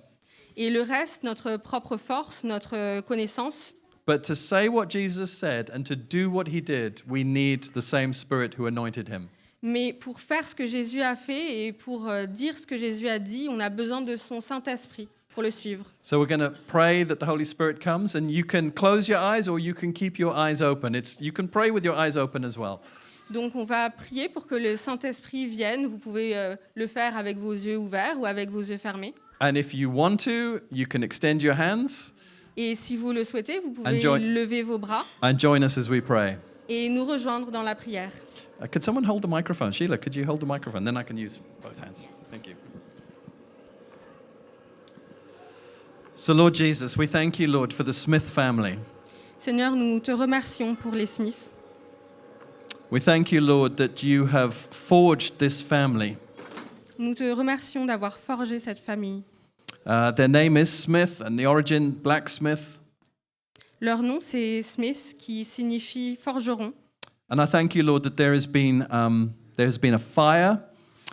Et le reste, notre propre force, notre connaissance. But to say what Jesus said and to do what he did, we need the same Spirit who anointed him. Mais pour faire ce que Jésus a fait et pour dire ce que Jésus a dit, on a besoin de son Saint-Esprit pour le suivre. So we're going to pray that the Holy Spirit comes, and you can close your eyes or you can keep your eyes open. You can pray with your eyes open as well. Donc on va prier pour que le Saint-Esprit vienne. Vous pouvez le faire avec vos yeux ouverts ou avec vos yeux fermés. And if you want to, you can extend your hands. Et si vous le souhaitez, vous pouvez lever vos bras and join us as we pray. Et nous rejoindre dans la prière. Could someone hold the microphone? Sheila, could you hold the microphone? Then I can use both hands. Thank you. So, Lord Jesus, we thank you, Lord, for the Smith family. Seigneur, nous te remercions pour les Smiths. We thank you, Lord, that you have forged this family. Nous te remercions d'avoir forgé cette famille. Their name is Smith, and the origin, blacksmith. Leur nom, c'est Smith, qui signifie forgeron. And I thank you, Lord, that there has been a fire.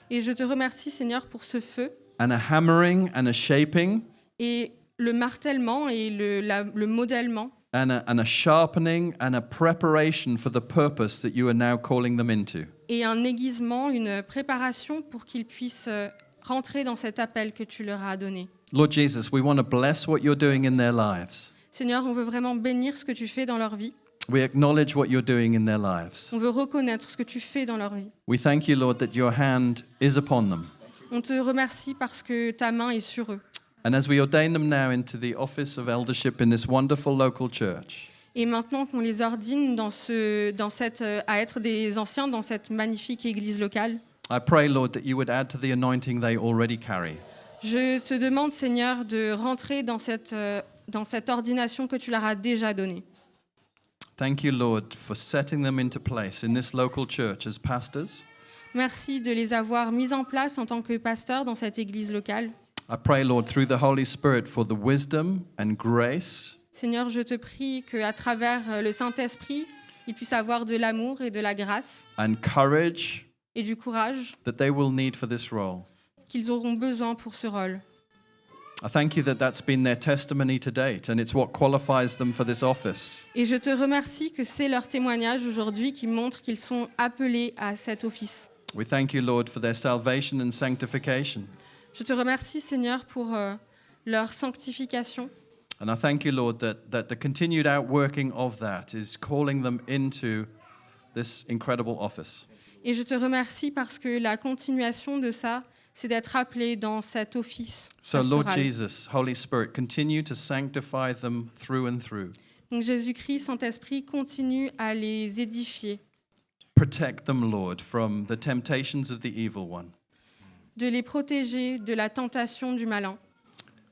Et je te remercie, Seigneur, pour ce feu. and a hammering and a shaping et le martèlement et le modèlement and a sharpening and a preparation for the purpose that you are now calling them into. et un aiguisement, une préparation pour qu'ils puissent rentrer dans cet appel que tu leur as donné. Lord Jesus, we want to bless what you're doing in their lives. Seigneur, on veut vraiment bénir ce que tu fais dans leur vie. We acknowledge what you're doing in their lives. On veut reconnaître ce que tu fais dans leur vie. We thank you, Lord, that your hand is upon them. On te remercie parce que ta main est sur eux. And as we ordain them now into the office of eldership in this wonderful local church, Et maintenant qu'on les ordine à être des anciens dans cette magnifique église locale, I pray, Lord, that you would add to the anointing they already carry. je te demande, Seigneur, de rentrer dans cette ordination que tu leur as déjà donnée. Thank you, Lord, for setting them into place in this local church as pastors. Merci de les avoir mis en place en tant que pasteurs dans cette église locale. I pray, Lord, through the Holy Spirit for the wisdom and grace Seigneur, je te prie qu'à travers le Saint-Esprit, ils puissent avoir de l'amour et de la grâce and courage et du courage that they will need for this role. qu'ils auront besoin pour ce rôle. I thank you that that's been their testimony to date, and it's what qualifies them for this office. Et je te remercie que c'est leur témoignage aujourd'hui qui montre qu'ils sont appelés à cet office. We thank you, Lord, for their salvation and sanctification. Je te remercie, Seigneur, pour leur sanctification. And I thank you, Lord, that the continued outworking of that is calling them into this incredible office. Et je te remercie parce que la continuation de ça, c'est d'être appelé dans cet office So, Lord pastoral. Jesus, Holy Spirit, continue to sanctify them through and through. Donc Jésus-Christ, Saint-Esprit, continue à les édifier, Protect them, Lord, from the temptations of the evil one. de les protéger de la tentation du malin.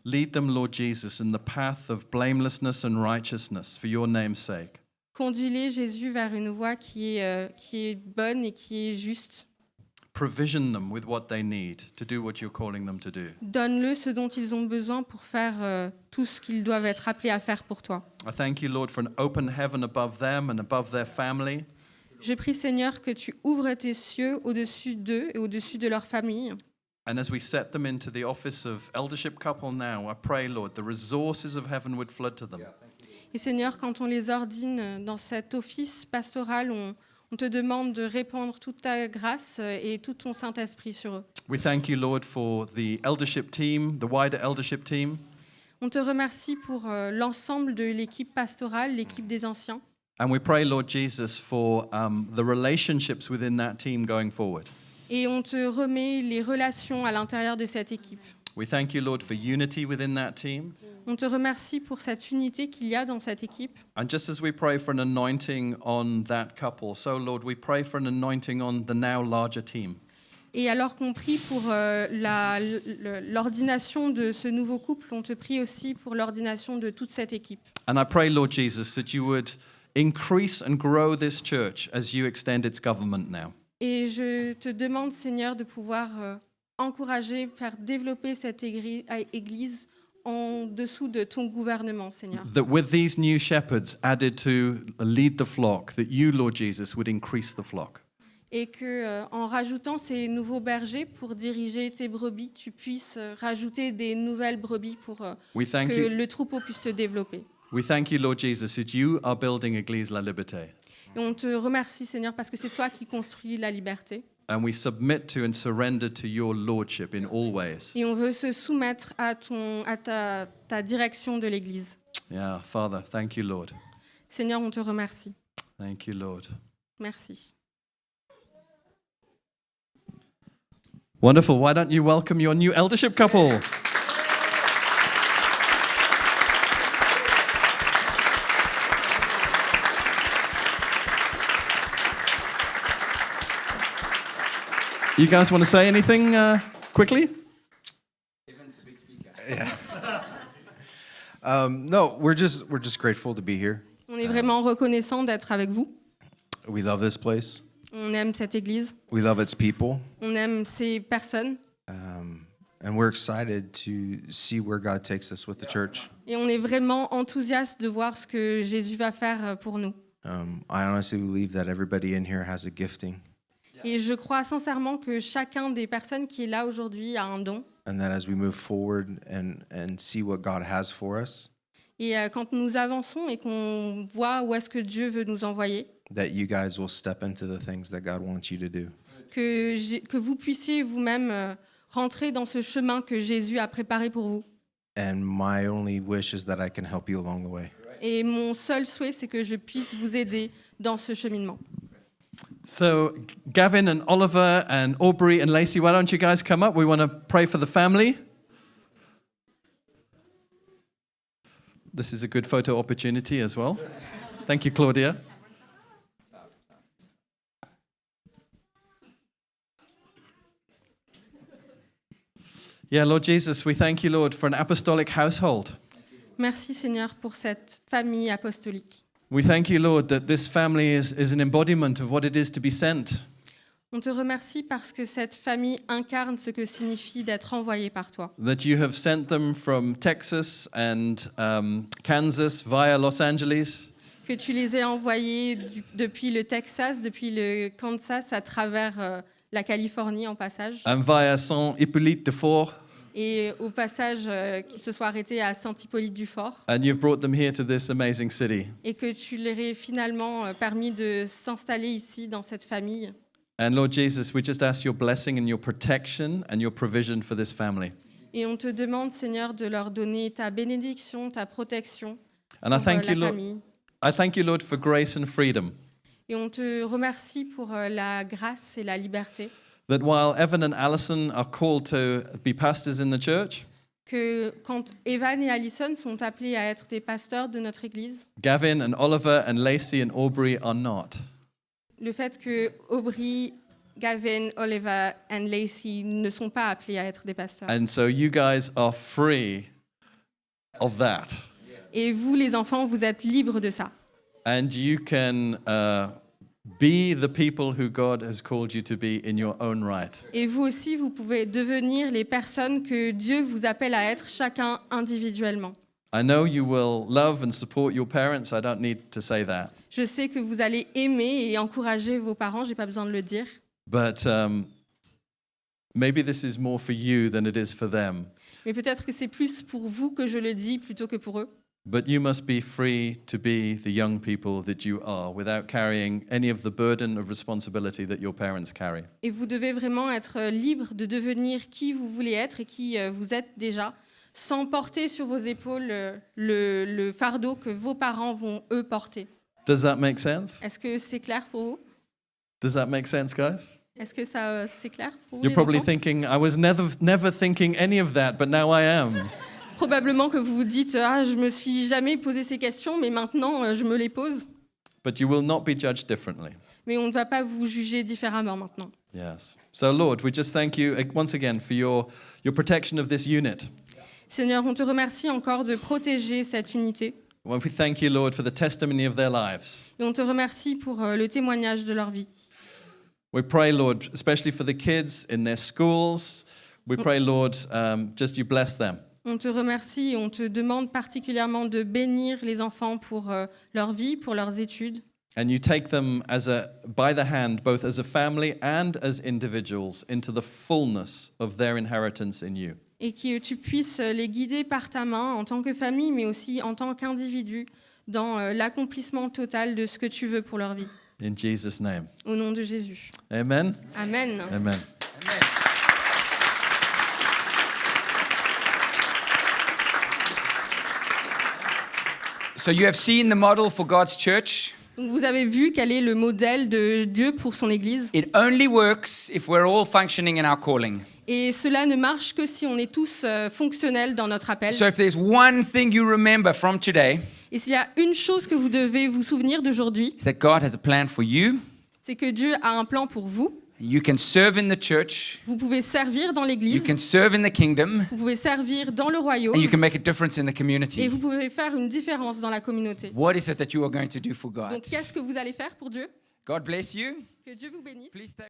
Lead them, Lord Jesus, in the path of blamelessness and righteousness for your name's sake. Conduis-les, Jésus, vers une voie qui est bonne et qui est juste. Provision them with what they need to do what you're calling them to do. Donne-le ce dont ils ont besoin pour faire tout ce qu'ils doivent être appelés à faire pour toi. I thank you, Lord, for an open heaven above them and above their family. Je prie, Seigneur, que tu ouvres tes cieux au-dessus d'eux et au-dessus de leur famille. And as we set them into the office of eldership couple now, I pray, Lord, the resources of heaven would flood to them. Et Seigneur, quand on les ordine dans cet office pastoral, on te demande de répandre toute ta grâce et tout ton Saint-Esprit sur eux. We thank you, Lord, for the eldership team, the wider eldership team. On te remercie pour l'ensemble de l'équipe pastorale, l'équipe des anciens. And we pray, Lord Jesus, for the relationships within that team going forward. Et on te remet les relations à l'intérieur de cette équipe. We thank you, Lord, for unity within that team. On te remercie pour cette unité qu'il y a dans cette équipe. And just as we pray for an anointing on that couple, so, Lord, we pray for an anointing on the now larger team. Et alors qu'on prie pour l'ordination de ce nouveau couple, on te prie aussi pour l'ordination de toute cette équipe. And I pray, Lord Jesus, that you would increase and grow this church as you extend its government now. Et je te demande, Seigneur, de pouvoir encourager, faire développer cette église en dessous de ton gouvernement, Seigneur. That with these new shepherds added to lead the flock, that you, Lord Jesus, would increase the flock. Et que, en rajoutant ces nouveaux bergers pour diriger tes brebis, tu puisses rajouter des nouvelles brebis pour We thank que you. le troupeau puisse se développer. We thank you, Lord Jesus, that you are building Église La Liberté. Et on te remercie, Seigneur, parce que c'est toi qui construis la liberté. And we submit to and surrender to your lordship in all ways. Et on veut se soumettre à ta direction de l'Église. Yeah, Father, thank you, Lord. Seigneur, on te remercie. Thank you, Lord. Merci. Wonderful. Why don't you welcome your new eldership couple? You guys want to say anything quickly? No, we're just grateful to be here. On est vraiment reconnaissant d'être avec vous. We love this place. On aime cette église. We love its people. On aime ces personnes. And we're excited to see where God takes us with the church. Et on est vraiment enthousiaste de voir ce que Jésus va faire pour nous. I honestly believe that everybody in here has a gifting. Et je crois sincèrement que chacun des personnes qui est là aujourd'hui a un don. and that as we move forward and see what God has for us, Et quand nous avançons et qu'on voit où est-ce que Dieu veut nous envoyer, that you guys will step into the things that God wants you to do. que vous puissiez vous-même rentrer dans ce chemin que Jésus a préparé pour vous. And my only wish is that I can help you along the way. Et mon seul souhait, c'est que je puisse vous aider dans ce cheminement. So, Gavin and Oliver and Aubrey and Lacey, why don't you guys come up? We want to pray for the family. This is a good photo opportunity as well. Thank you, Claudia. Yeah, Lord Jesus, we thank you, Lord, for an apostolic household. Merci Seigneur pour cette famille apostolique. We thank you, Lord, that this family is an embodiment of what it is to be sent. On te remercie parce que cette famille incarne ce que signifie d'être envoyé par toi. That you have sent them from Texas and Kansas via Los Angeles. Que tu les aies envoyés depuis le Texas, depuis le Kansas, à travers la Californie en passage. And via Saint Hippolyte de Fort. Et au passage, qu'ils se soient arrêtés à Saint-Hippolyte-du-Fort. And you've brought them here to this amazing city. Et que tu leur aies finalement permis de s'installer ici, dans cette famille. And Lord Jesus, we just ask your blessing and your protection and your provision for this family. Et on te demande, Seigneur, de leur donner ta bénédiction, ta protection And I pour thank la you, Lord. famille. I thank you, Lord, for grace and freedom. Et on te remercie pour la grâce et la liberté. That while Evan and Alison are called to be pastors in the church, Que quand Evan et Alison sont appelés à être des pasteurs de notre Église, Gavin and Oliver and Lacey and Aubrey are not. le fait que Aubrey, Gavin, Oliver et Lacey ne sont pas appelés à être des pasteurs. And so you guys are free of that. Et vous, les enfants, vous êtes libres de ça. And you can be the people who God has called you to be in your own right. Et vous aussi, vous pouvez devenir les personnes que Dieu vous appelle à être, chacun individuellement. I know you will love and support your parents. I don't need to say that. Je sais que vous allez aimer et encourager vos parents, j'ai pas besoin de le dire. But maybe this is more for you than it is for them. Mais peut-être que c'est plus pour vous que je le dis plutôt que pour eux. But you must be free to be the young people that you are without carrying any of the burden of responsibility that your parents carry. Et vous devez vraiment être libre de devenir qui vous voulez être et qui vous êtes déjà, sans porter sur vos épaules le fardeau que vos parents vont, eux, porter. Does that make sense? Est-ce que c'est clair pour vous? Does that make sense, guys? Est-ce que ça, c'est clair pour vous, You're les probably enfants? thinking, I was never thinking any of that, but now I am. Probablement que vous vous dites « Ah, je me suis jamais posé ces questions, mais maintenant, je me les pose. But you will not be judged differently. » Mais on ne va pas vous juger différemment maintenant. Yes. So, Lord, we just thank you once again for your protection of this unit. Seigneur, on te remercie encore de protéger cette unité. Well, we thank you, Lord, for the testimony of their lives. Et on te remercie pour le témoignage de leur vie. We pray, Lord, especially for the kids in their schools. We pray, Lord, just you bless them. On te remercie et on te demande particulièrement de bénir les enfants pour leur vie, pour leurs études. And you take them by the hand, both as a family and as individuals, into the fullness of their inheritance in you. Et que tu puisses les guider par ta main en tant que famille, mais aussi en tant qu'individu, dans l'accomplissement total de ce que tu veux pour leur vie. In Jesus' name. Au nom de Jésus. Amen. Amen. Amen. So you have seen the model for God's church. Donc vous avez vu quel est le modèle de Dieu pour son Église. It only works if we're all functioning in our calling. Et cela ne marche que si on est tous fonctionnels dans notre appel. So if there's one thing you remember from today, Et s'il y a une chose que vous devez vous souvenir d'aujourd'hui, it's that God has a plan for you. c'est que Dieu a un plan pour vous. You can serve in the church. Vous pouvez servir dans You l'Église, can serve in the kingdom. vous pouvez servir dans le royaume, And you can make a difference in the et community. vous pouvez faire une différence dans la communauté. What is it that you are going to do for Donc God? qu'est-ce que vous allez faire pour Dieu? God bless you. Que Dieu vous bénisse. Please take